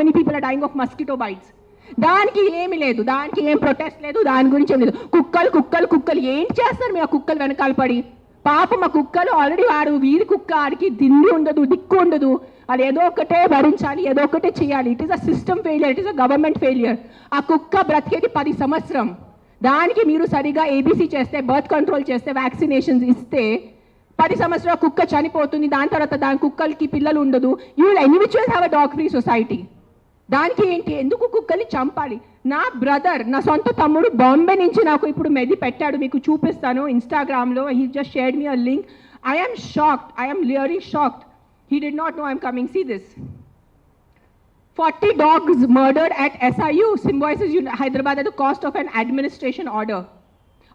Many people are dying of mosquito bites. దానికి ఏమి లేదు, దానికి ఏం ప్రొటెస్ట్ లేదు, దాని గురించి ఏం లేదు. కుక్కలు కుక్కలు కుక్కలు ఏం చేస్తారు మీ ఆ కుక్కలు వెనకాల పడి? పాపం మా కుక్కలు ఆల్రెడీ వాడు వీరి కుక్క, ఆడికి దిండి ఉండదు, దిక్కు ఉండదు, అది ఏదో ఒకటే భరించాలి, ఏదో ఒకటే చేయాలి. It is a system failure, it is a government failure. ఆ కుక్క బ్రతికేది 10 సంవత్సరం. దానికి మీరు సరిగా ఏబీసీ చేస్తే, బర్త్ కంట్రోల్ చేస్తే, వ్యాక్సినేషన్స్ ఇస్తే 10 సంవత్సరాల కుక్క చనిపోతుంది. దాని తర్వాత దాని కుక్కలకి పిల్లలు ఉండదు. You will any which have a dog free society. దానికి ఏంటి, ఎందుకు కుక్కల్ని చంపాలి? నా బ్రదర్, నా సొంత తమ్ముడు బాంబే నుంచి నాకు ఇప్పుడు మెది పెట్టాడు, మీకు చూపిస్తాను ఇన్స్టాగ్రామ్లో. He just shared me a link. I am shocked, I am really shocked. He did not know I'm coming. See this. 40 dogs murdered at SIU, Symbiosis Hyderabad, at the cost of an administration order.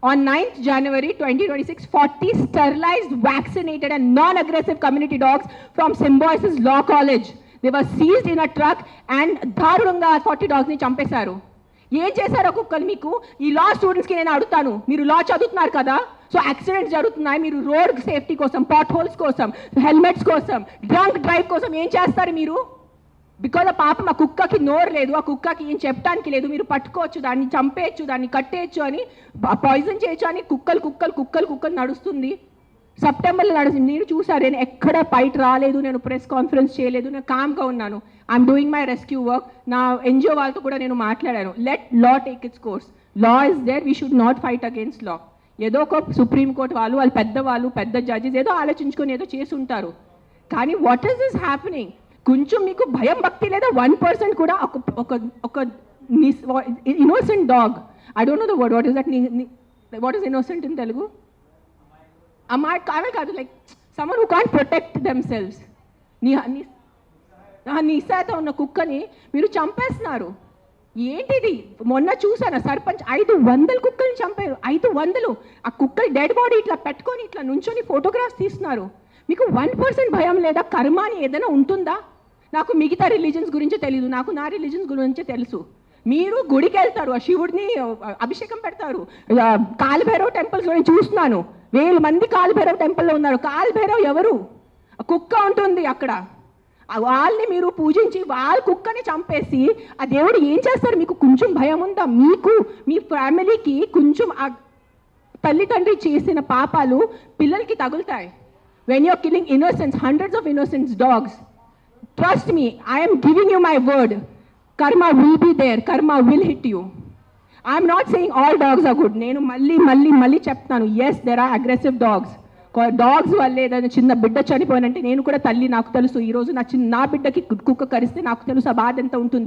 On 9th January 2026, 40 sterilized, vaccinated and non-aggressive community dogs from Symbiosis Law College. They were seized in a truck and దారుణంగా 40 dogs ని చంపేశారు. ఏం చేశారో కుక్కలు మీకు? ఈ లా స్టూడెంట్స్కి నేను అడుగుతాను, మీరు లా చదువుతున్నారు కదా, సో యాక్సిడెంట్స్ జరుగుతున్నాయి, మీరు రోడ్ సేఫ్టీ కోసం, పాట్ హోల్స్ కోసం, హెల్మెట్స్ కోసం, డ్రంక్ డ్రైవ్ కోసం ఏం చేస్తారు మీరు? బికాజ్ ఆ పాపం ఆ కుక్కకి నోరు లేదు, ఆ కుక్కకి ఏం చెప్పడానికి లేదు. మీరు పట్టుకోవచ్చు, దాన్ని చంపేయచ్చు, దాన్ని కట్టేయచ్చు, అని పాయిజన్ చేయొచ్చు అని కుక్కలు కుక్కలు కుక్కలు కుక్కలు నడుస్తుంది. సెప్టెంబర్లో నడుస్తుంది. నేను చూసాను, నేను ఎక్కడ బయట రాలేదు, నేను ప్రెస్ కాన్ఫరెన్స్ చేయలేదు, నేను కామ్గా ఉన్నాను. I'm doing my rescue work. నా ఎన్జిఓ వాళ్ళతో కూడా నేను మాట్లాడాను. Let law take its course. Law is there, we should not fight against law. ఏదో ఒక సుప్రీంకోర్టు వాళ్ళు పెద్దవాళ్ళు, పెద్ద జడ్జెస్ ఏదో ఆలోచించుకొని ఏదో చేసి ఉంటారు. కానీ వాట్ ఈస్ దిస్ హ్యాపెనింగ్? కొంచెం మీకు భయం భక్తి లేదా? 1% కూడా ఒక innocent dog, I don't know the word, what is that, what is innocent in Telugu? అమ్మాయి కావే కాదు, like someone who can't protect themselves. నిశాతో ఉన్న కుక్కని మీరు చంపేస్తున్నారు. ఏంటిది? మొన్న చూసాను, సర్పంచ్ 500 కుక్కల్ని చంపారు. 500. ఆ కుక్కలు డెడ్ బాడీ ఇట్లా పెట్టుకొని ఇట్లా నుంచొని ఫోటోగ్రాఫ్స్ తీస్తున్నారు. మీకు 1% భయం లేదా? కర్మ అని ఏదైనా ఉంటుందా? నాకు మిగతా రిలీజన్స్ గురించి తెలీదు, నాకు నా రిలీజన్స్ గురించి తెలుసు. మీరు గుడికి వెళ్తారు, ఆ శివుడిని అభిషేకం పెడతారు. కాలభైరవ్ టెంపుల్స్లో నేను చూస్తున్నాను, 1000 మంది కాలభైరవ్ టెంపుల్లో ఉన్నారు. కాలభైరవ్ ఎవరు? కుక్క ఉంటుంది అక్కడ. వాళ్ళని మీరు పూజించి వాళ్ళ కుక్కని చంపేసి ఆ దేవుడు ఏం చేస్తారు? మీకు కొంచెం భయం ఉందా? మీకు, మీ ఫ్యామిలీకి కొంచెం ఆ తల్లిదండ్రి చేసిన పాపాలు పిల్లలకి తగులుతాయి. when you're killing innocents, hundreds of innocent dogs, trust me, I am giving you my word, karma will be there, karma will hit you. I am not saying all dogs are good. నేను మళ్ళీ చెప్తాను, yes there are aggressive dogs. Dogs వల్లే ఏదైనా చిన్న బిడ్డ చనిపోయినంటే నేను కూడా తల్లి, నాకు తెలుసు. ఈరోజు నా బిడ్డకి కుక్క కరిస్తే నాకు తెలుసు ఆ బాధ ఎంత ఉంటుంది.